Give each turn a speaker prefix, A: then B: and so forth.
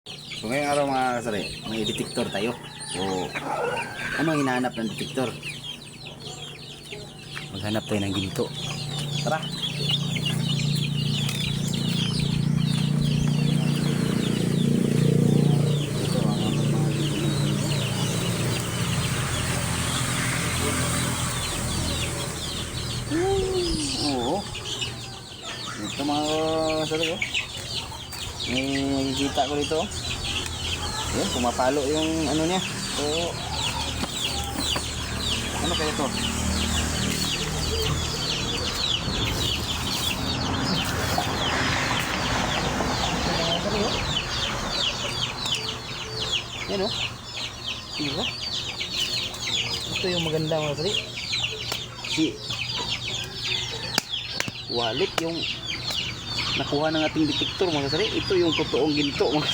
A: So ngayong araw mga kasari, may detektor tayo. So ano ang hinahanap ng detektor? Maghanap tayo ng ginto. Tara! Ito ang mga oo. Ito mga kasari oh. May nakikita ko dito. Ayan, pumapalo yung ano niya. So, ano kaya ito? Yan o. Diba? Ito yung maganda mga kasari. Si wallet yung nakuha ng ating detektor mga kasari. Ito yung totoong ginto mga